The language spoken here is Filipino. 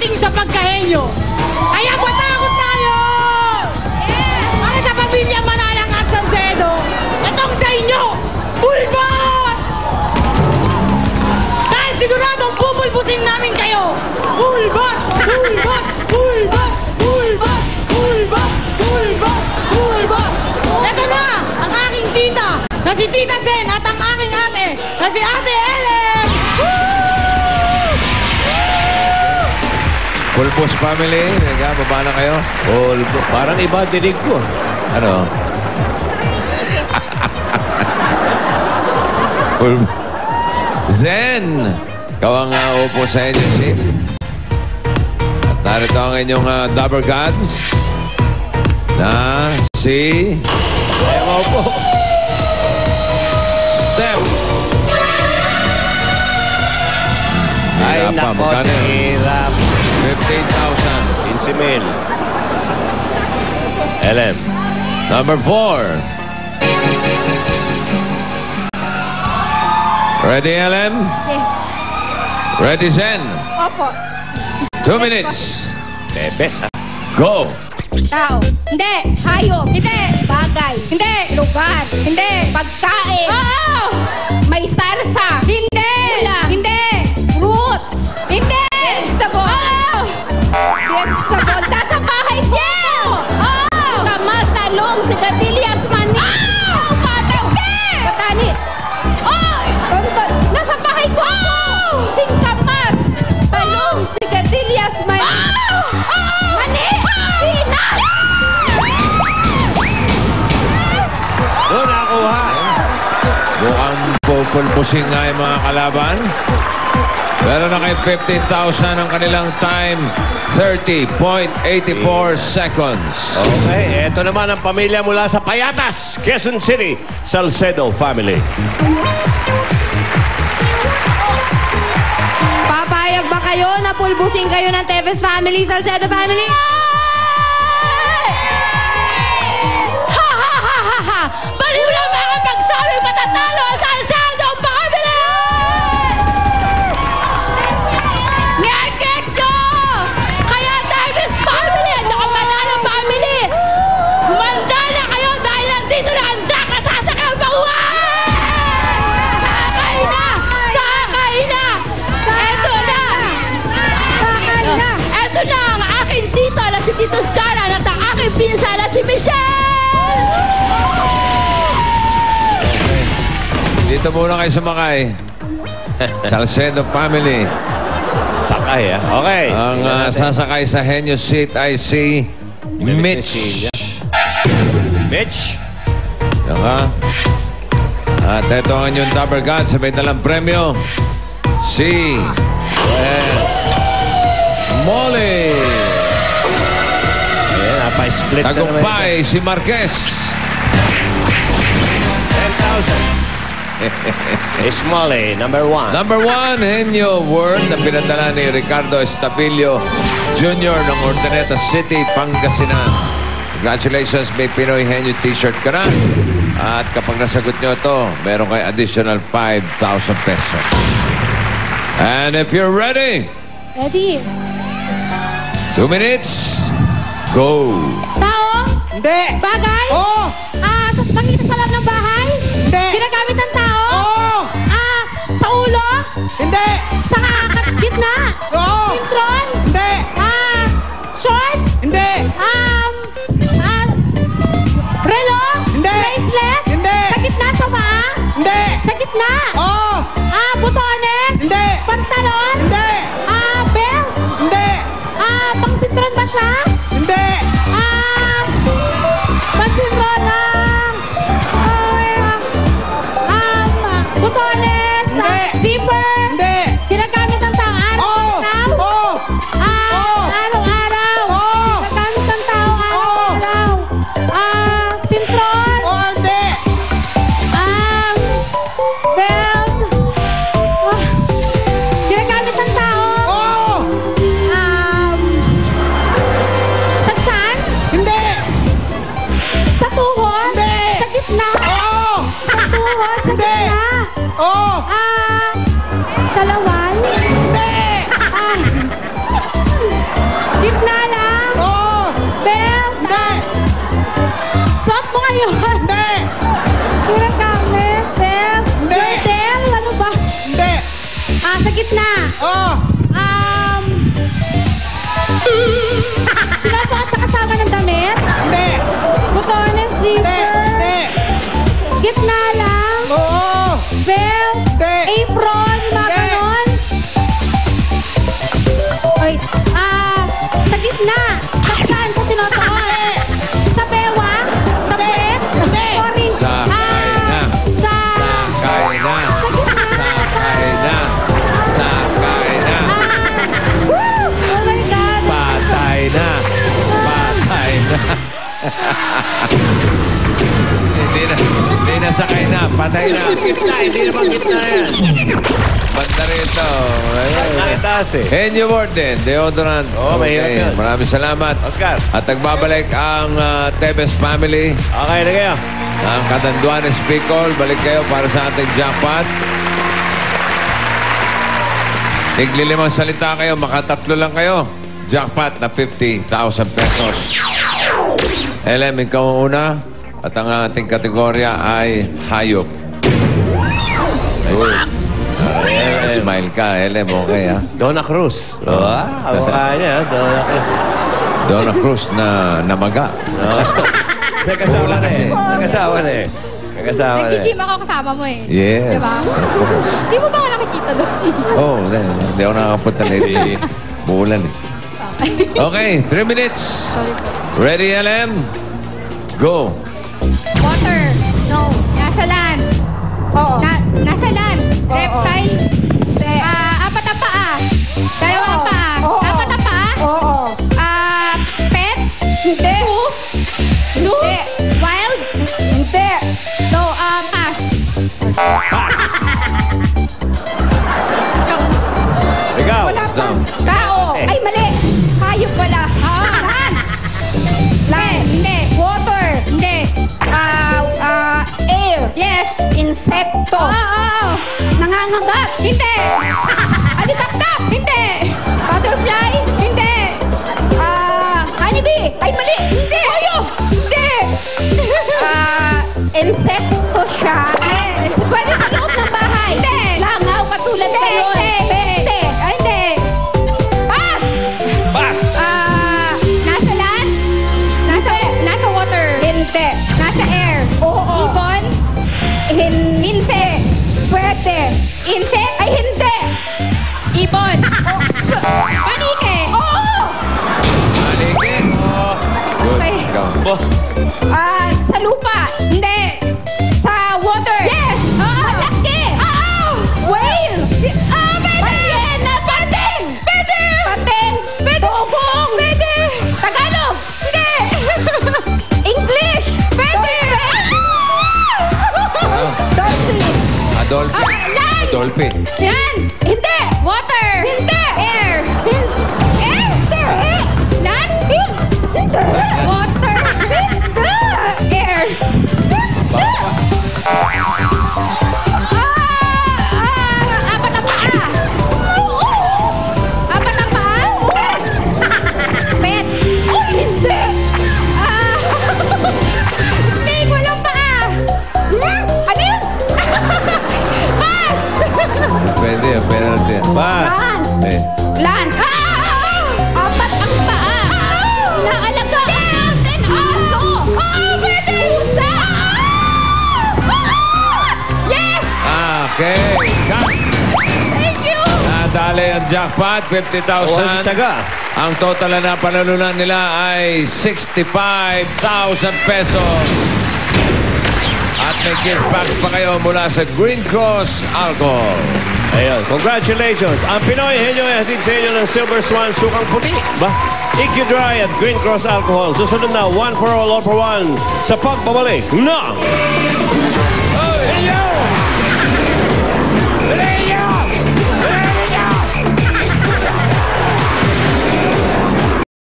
pagdating sa pagkahenyo. Kaya patakot tayo! Para sa pamilya Manalang at Salcedo, itong sa inyo, Pulbos! Dahil siguradong pupulbusin namin kayo! Pulbos! Pulbos! Pulbos! Pulbos! Pulbos! Pulbos! Pulbos! Ito na ang aking tita, na si Tita Zen, at ang aking ate, na si Ate Ellen! Pulbos family, baba na kayo. Pulbos. Parang iba dinig ko. Ano? Zen! Ikaw ang upo sa inyong seat. At narito ang inyong Dabber Gods na si... Ewan po. Step! Ay, nako, hirap. 15,000. 15,000. Ellen. Number 4. Ready, Ellen? Yes. Ready, Zen? Opo. 2 minutes. Bebes, ha? Go! Tao. Hindi. Hayop. Hindi. Bagay. Hindi. Lugar. Hindi. Pagkain. Oo! May sarsa. Hindi. Ulam. Hindi. Roots. Hindi. Vegetable. Oo! Vegetable. Nasa bahay ko. Yes! Oo! Kamas, talong, sigarilyas, mani. Oo! Patang. Hindi. Patani. Oo! Tonton. Nasa bahay ko. Oo! Singkamas. Talong, sigarilyas, mani. Oo! Oo! Mani. Peanut. Doon nakuha. Mukhang pupulbusin nga yung mga kalaban. Pero na kay 15,000 ang kanilang time, 30.84 seconds. Okay, eto naman ang pamilya mula sa Payatas, Quezon City, Salcedo family. Papayag ba kayo na pulbusin kayo ng Tevez family, Salcedo family? Ha ha ha ha ha! Baliw lang mga pagsabing matatalo ang Salcedo family! Ngekek nyo! Kaya Tevez family at saka Manalo family, humanda na kayo dahil nandito na ang truck na sasakay ang baguhan! Sakay na! Sakay na! Eto na! Eto na ang aking tito na si Tito Scara at ang aking pinsa na si Michelle! Dito muna kayo sumakay. Salcedo family. Sakay, ha? Okay. Ang sasakay sa Henyo seat ay si Mitch. Mitch. Diba? At ito ang inyong Dabber God. Sabay na lang premyo. Si Molly. Ayan, napay-split na naman. Tagumpay si Marquez. 10,000. Ismole, number 1. Number 1, Henyo Word na pinadala ni Ricardo Estabilio Jr. ng Urdaneta City, Pangasinan. Congratulations, may Pinoy Henyo t-shirt ka na. At kapag nasagot nyo ito, meron kayo additional 5,000 pesos. And if you're ready, Ready? 2 minutes, go! Tao? Hindi! Bagay? Oo! Sa nakikita sa loob ng bahay? Hindi! Ginagamit ng tao? Oo! Sa ulo? Hindi! Sa gitna? Oo! Sintron? Hindi! Shorts? Hindi! Relo? Hindi! Bracelet? Hindi! Sa gitna sa paa? Hindi! Sa gitna? Oo! Butones? Hindi! Pantalon? Hindi! Belt? Hindi! Pang sintron ba siya? Hindi! Pang sintron butones? Hindi! Zipper? Hindi! Ginagamit ng tao araw-araw? Oo! Araw-araw? Oo! Ginagamit ng tao araw-araw? Sintron? Oo! Hindi! Belt? Ginagamit ng tao? Oo! Sa tiyan? Hindi! Sa tuhod? Hindi! Sa gitna? Oo! Sa tuhod? Sa Hindi! gitna? Oo! Sa lawan? Hindi! Sa gitna. Oh! Sinusuot siya kasama ng damit. Hindi! Botones, Hindi! zipper. Hindi! Gitna lang. Oo! Belt. Hindi! Apron. Mga Hindi. ganon. Oy, sa gitna. Saan siya sinusuot? Sa bewang? Sa Hindi. pet? Hindi. Sorry. Sakay na. Sa... Sakay na. Sakay na. Sakay na. Oh my God. Patay na. Patay na. Hindi na sakay na. Patay na. Gitna, hindi naman gitna yan. Banda rito. Nakitaas eh. Henyo Ward din. Deodorant. Oo, mahirap yun. Maraming salamat. Oscar. At nagbabalik ang Tebes family. Okay na kayo. Ang Catanduanes Bicol. Balik kayo para sa ating jackpot. Tiglilimang salita kayo. Makatatlo lang kayo. Jackpot na 50,000 pesos. LM, ikaw ang una. At ang ating kategorya ay hayop. Good. Smile ka, LM. Okay, ha? Donna Cruz. Kamukha niya, Donna Cruz. Donna Cruz na namaga. May kasawa na Kasi. eh. May kasawa na eh. May kasawa na eh. Nag-gym ako kasama mo eh. Yes. Diba? Of course. Di mo ba ako nakikita doon? Oh, hindi ako nakakapunta na ito. Buulan eh. Okay, 3 minutes. Sorry po. Ready, LM? Go. Water. No. Nasa land. Oo. Nasa land. Reptile. Apat na paa. Dalawang paa. Apat na paa. Oo. Pet. Hindi. Zoo. Zoo. Hindi. Wild. Hindi. No, pass. Ikaw. Wala Pass pa. down. Tao. Ay, mali. Hayop wala. Land. Land. Hindi. Water. Hindi. Air. Yes. Insekto. Oo. Nangangagat. Hindi. Alitaktak. Hindi. Butterfly. Hindi. Honeybee. Ay, mali. Hindi. Ayo. Hindi. Insekto siya. Pwede sa loob ng bahay. Hindi. Langaw katulad na yun. Peste. Ay, hindi. Pass. Pass. Nasa land? Nasa water? Hindi. Nasa air? Oo. Ibon? Insect? Pwede. Insect? Ay, hindi. Ibon? Panike? Oo. Halike. Good. Okay. Ikaw. Sa lupa? Hindi. Sa water? Yes. Oo. Malaki? Oo. Whale? Pwede. Ballena? Pwede. Pwede. Pating? Pwede. Dogong? Pwede. Tagalog? Hindi. English? Pwede. Dolphin? Adolphe. Land? Adolphe. Yan. Hindi. Water? Hindi. Air? Air? Hindi. Land? Hindi. Water? Hindi. Air? Hindi. Apat na paa. Apat na paa? Pet? Hindi. Snake, walang paa. Ano yun? Pass! Pwede, penalty. Pass. Land. Eh. Land. Apat ang paa. Inaalaga. Dancing aso. Pwede. Pusa. Yes! Okay. Cut. Thank you! Nadali ang jackpot, 50,000. Taga. Ang total na panalunan nila ay 65,000 pesos. At may gift packs pa kayo mula sa Green Cross Alcohol. Ayun, congratulations. Ang Pinoy Henyo ay hatid sa inyo ng Silver Swan Sukang Puti. EQ Dry at Green Cross Alcohol. Susunod na 1 for all for one sa pagbabalik ng Henyo!